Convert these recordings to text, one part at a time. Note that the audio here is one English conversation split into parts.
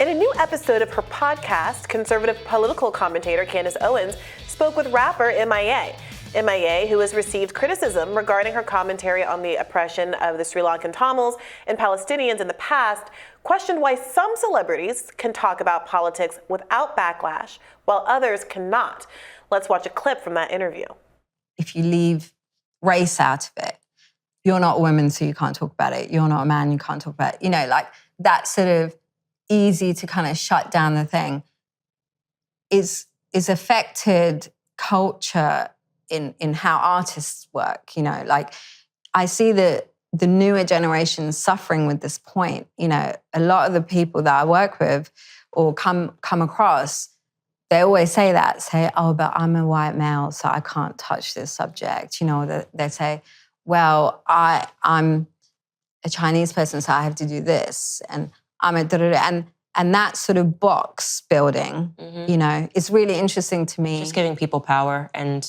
In a new episode of her podcast, conservative political commentator Candace Owens spoke with rapper M.I.A. M.I.A., who has received criticism regarding her commentary on the oppression of the Sri Lankan Tamils and Palestinians in the past, questioned why some celebrities can talk about politics without backlash, while others cannot. Let's watch a clip from that interview. If you leave race out of it, you're not a woman, so you can't talk about it. You're not a man, you can't talk about it. You know, like that sort of easy to kind of shut down the thing is affected culture in how artists work, you know. Like I see the newer generation suffering with this point. You know, a lot of the people that I work with or come across, they always say, oh, but I'm a white male, so I can't touch this subject. You know, they say, well, I'm a Chinese person, so I have to do this. And I'm a da-da-da. And that sort of box building, you know, is really interesting to me. Just giving people power. And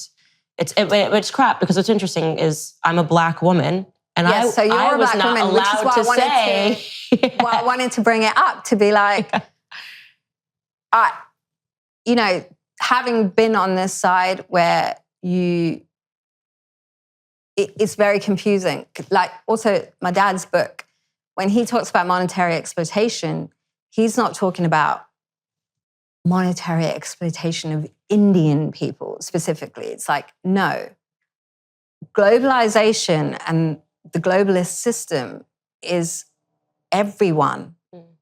it's crap, because what's interesting is I'm a Black woman, and yes, so you're I a was Black not woman, allowed which is why to say. Why I wanted to bring it up, to be like, you know, having been on this side where it's very confusing. Like also my dad's book, when he talks about monetary exploitation, he's not talking about monetary exploitation of Indian people specifically. It's like, no, globalization and the globalist system is everyone,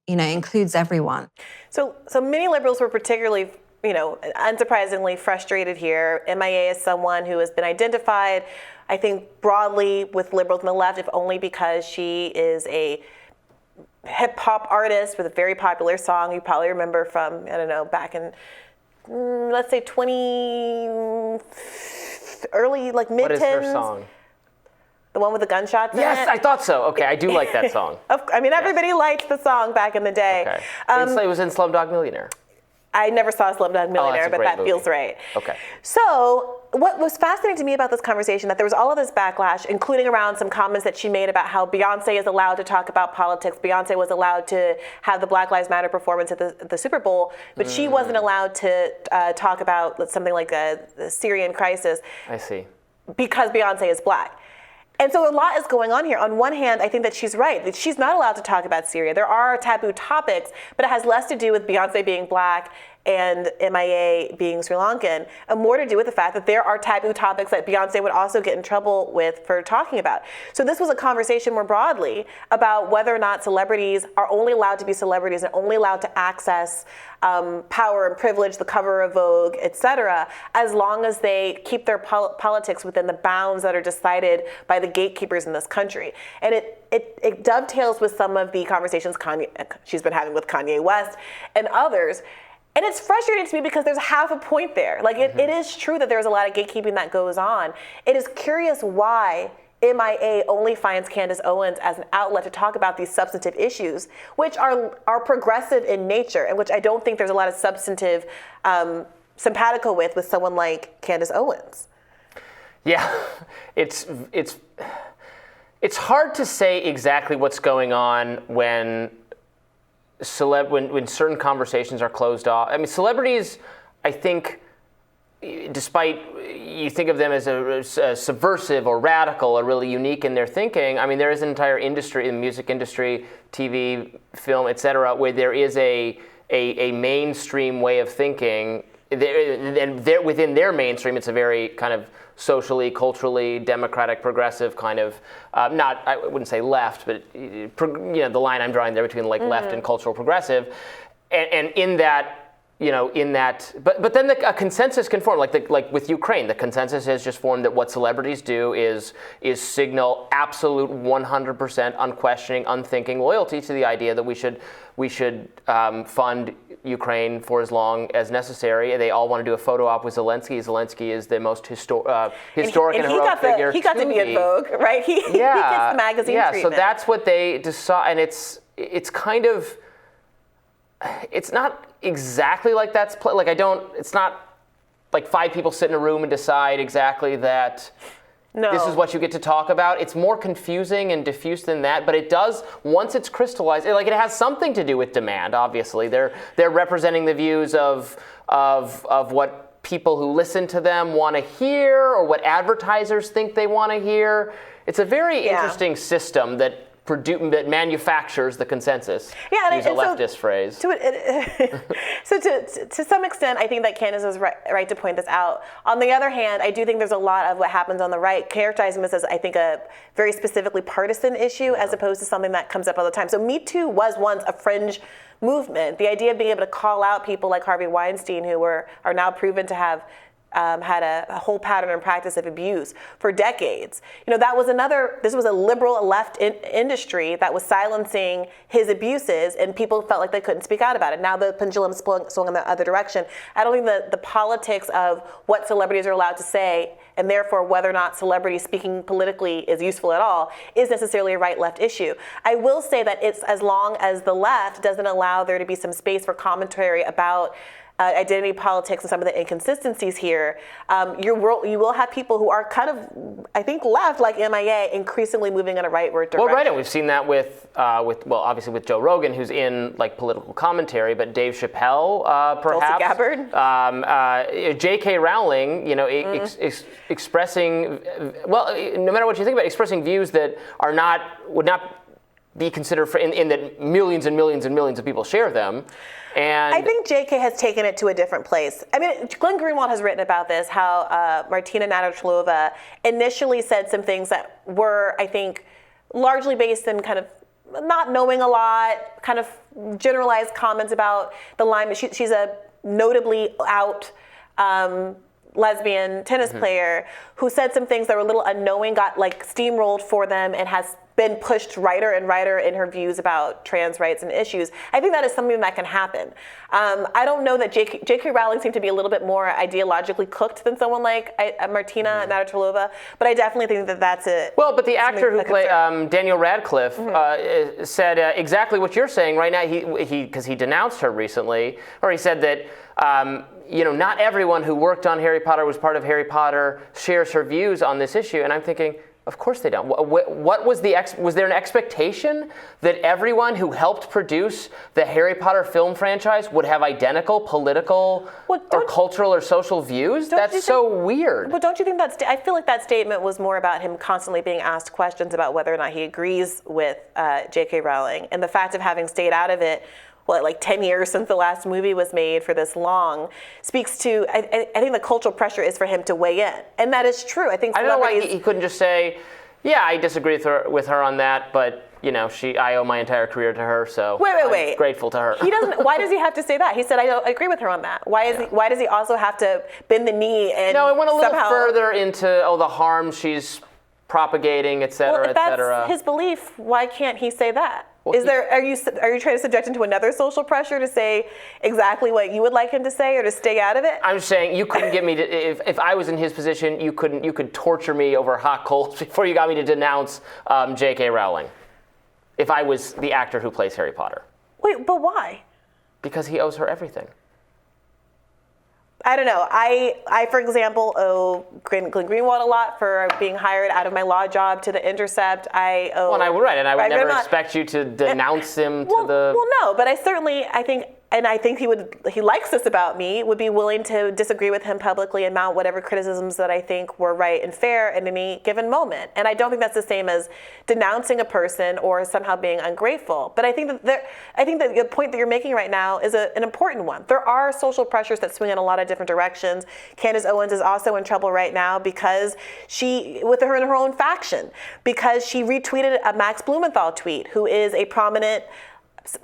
you know, includes everyone. So many liberals were particularly, you know, unsurprisingly frustrated here. M.I.A. is someone who has been identified, I think, broadly with liberals on the left, if only because she is a hip hop artist with a very popular song you probably remember from, I don't know, back in, let's say early, like mid-10s. What is her song? The one with the gunshots Yes, in it? I thought so. Okay, I do like that song. Everybody liked the song back in the day. Okay. It was in Slumdog Millionaire. I never saw Slumdog Millionaire, but that feels right. Okay. So what was fascinating to me about this conversation, that there was all of this backlash, including around some comments that she made about how Beyoncé is allowed to talk about politics. Beyoncé was allowed to have the Black Lives Matter performance at the Super Bowl, but she wasn't allowed to talk about something like the Syrian crisis. I see. Because Beyoncé is Black. And so a lot is going on here. On one hand, I think that she's right, that she's not allowed to talk about Syria. There are taboo topics, but it has less to do with Beyoncé being Black and M.I.A. being Sri Lankan, and more to do with the fact that there are taboo topics that Beyoncé would also get in trouble with for talking about. So this was a conversation more broadly about whether or not celebrities are only allowed to be celebrities and only allowed to access power and privilege, the cover of Vogue, et cetera, as long as they keep their politics within the bounds that are decided by the gatekeepers in this country. And it dovetails with some of the conversations she's been having with Kanye West and others. And it's frustrating to me because there's half a point there. Like it is true that there's a lot of gatekeeping that goes on. It is curious why M.I.A. only finds Candace Owens as an outlet to talk about these substantive issues, which are progressive in nature, and which I don't think there's a lot of substantive simpatico with someone like Candace Owens. Yeah, it's hard to say exactly what's going on when certain conversations are closed off. I mean, celebrities, I think, despite you think of them as a subversive or radical or really unique in their thinking, I mean, there is an entire industry, the music industry, TV, film, et cetera, where there is a mainstream way of thinking. And within their mainstream, it's a very kind of socially, culturally, democratic, progressive kind of, not, I wouldn't say left, but you know, the line I'm drawing there between like left and cultural progressive. And in that, but then a consensus can form, like with Ukraine, the consensus has just formed that what celebrities do is signal absolute 100% unquestioning, unthinking loyalty to the idea that we should fund Ukraine for as long as necessary. They all want to do a photo op with Zelensky. Zelensky is the most historic and heroic figure. He got to be in Vogue, right? He gets the magazine treatment. So that's what they decide, and it's kind of, it's not exactly like that's it's not like 5 people sit in a room and decide exactly that No. This is what you get to talk about. It's more confusing and diffuse than that, but it does, once it's crystallized, it has something to do with demand, obviously. They're representing the views of what people who listen to them want to hear or what advertisers think they want to hear. It's a very interesting system that manufactures the consensus. Yeah, to use a leftist phrase. So to some extent, I think that Candace is right to point this out. On the other hand, I do think there's a lot of what happens on the right characterizing this as, I think, a very specifically partisan issue as opposed to something that comes up all the time. So Me Too was once a fringe movement. The idea of being able to call out people like Harvey Weinstein, who are now proven to have had a whole pattern and practice of abuse for decades. This was a liberal left industry that was silencing his abuses, and people felt like they couldn't speak out about it. Now the pendulum swung in the other direction. I don't think the politics of what celebrities are allowed to say, and therefore whether or not celebrities speaking politically is useful at all, is necessarily a right-left issue. I will say that it's as long as the left doesn't allow there to be some space for commentary about identity politics and some of the inconsistencies here, you will have people who are kind of, I think, left, like M.I.A, increasingly moving in a rightward direction. Well, right, and we've seen that with obviously with Joe Rogan, who's in political commentary, but Dave Chappelle, perhaps. Tulsi Gabbard. J.K. Rowling, expressing, no matter what you think about it, expressing views that would not be considered in that millions and millions and millions of people share them. And I think J.K. has taken it to a different place. I mean, Glenn Greenwald has written about this, how Martina Navratilova initially said some things that were, I think, largely based in kind of not knowing a lot, kind of generalized comments about the line. She's a notably out lesbian tennis player who said some things that were a little unknowing, got steamrolled for them, and has been pushed righter and righter in her views about trans rights and issues. I think that is something that can happen. I don't know that J.K. Rowling seemed to be a little bit more ideologically cooked than someone like Martina Navratilova, but I definitely think that that's it. Well, but the actor who played Daniel Radcliffe said exactly what you're saying right now. Because he denounced her recently, or he said that not everyone who worked on Harry Potter, was part of Harry Potter, shares her views on this issue, and I'm thinking, of course they don't. What was there an expectation that everyone who helped produce the Harry Potter film franchise would have identical political or cultural or social views? That's so weird. But don't you think I feel like that statement was more about him constantly being asked questions about whether or not he agrees with J.K. Rowling, and the fact of having stayed out of it 10 years since the last movie was made for this long, speaks to, I think the cultural pressure is for him to weigh in. And that is true. I think I don't know why he couldn't just say, yeah, I disagree with her on that, but I owe my entire career to her, so I'm grateful to her. He doesn't. Why does he have to say that? He said, I agree with her on that. Why does he also have to bend the knee and No, I went a little further into the harm she's propagating, et cetera, et cetera. If that's his belief, why can't he say that? Well, are you trying to subject him to another social pressure to say exactly what you would like him to say or to stay out of it? I'm saying you couldn't get me to, if I was in his position, you could torture me over hot coals before you got me to denounce J.K. Rowling. If I was the actor who plays Harry Potter. Wait, but why? Because he owes her everything. I don't know. I for example, owe Glenn Greenwald a lot for being hired out of my law job to The Intercept. I owe. Well, I would never expect you to denounce him to the. Well, no, but I think he likes this about me, would be willing to disagree with him publicly and mount whatever criticisms that I think were right and fair in any given moment. And I don't think that's the same as denouncing a person or somehow being ungrateful. But I think that the point that you're making right now is an important one. There are social pressures that swing in a lot of different directions. Candace Owens is also in trouble right now because with her in her own faction, because she retweeted a Max Blumenthal tweet, who is a prominent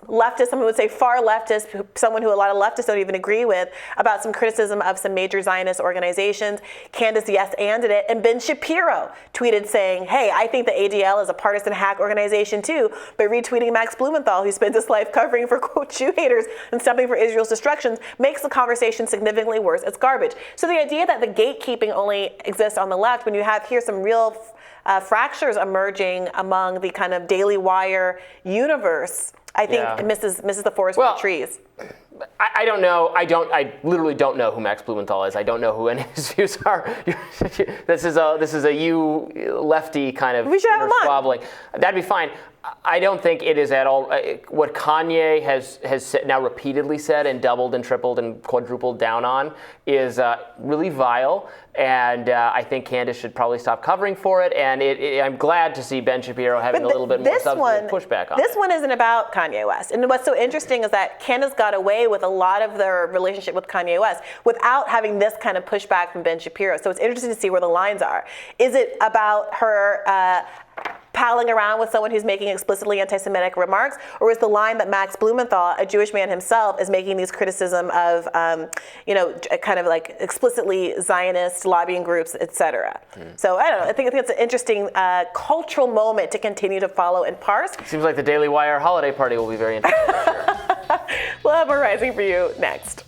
leftist, someone would say far leftist, someone who a lot of leftists don't even agree with, about some criticism of some major Zionist organizations. Candace yes-anded it, and Ben Shapiro tweeted saying, hey, I think the ADL is a partisan hack organization too, but retweeting Max Blumenthal, who spends his life covering for, quote, Jew haters and stumping for Israel's destructions, makes the conversation significantly worse. It's garbage. So the idea that the gatekeeping only exists on the left, when you have here some real fractures emerging among the kind of Daily Wire universe, I think misses the forest for the trees. I don't know. I literally don't know who Max Blumenthal is. I don't know who any of his views are. This is a you lefty kind of We should have him on. squabbling. That'd be fine. I don't think it is at all what Kanye has now repeatedly said and doubled and tripled and quadrupled down on is really vile, and I think Candace should probably stop covering for it. And I'm glad to see Ben Shapiro having a little bit more substantive pushback on it. This one isn't about Kanye West, and what's so interesting is that Candace got away with a lot of their relationship with Kanye West without having this kind of pushback from Ben Shapiro. So it's interesting to see where the lines are. Is it about her palling around with someone who's making explicitly anti-Semitic remarks, or is the line that Max Blumenthal, a Jewish man himself, is making these criticism of, kind of like explicitly Zionist lobbying groups, et-cetera? So I don't know. I think it's an interesting cultural moment to continue to follow and parse. Seems like the Daily Wire holiday party will be very interesting. We'll have more Rising for you next.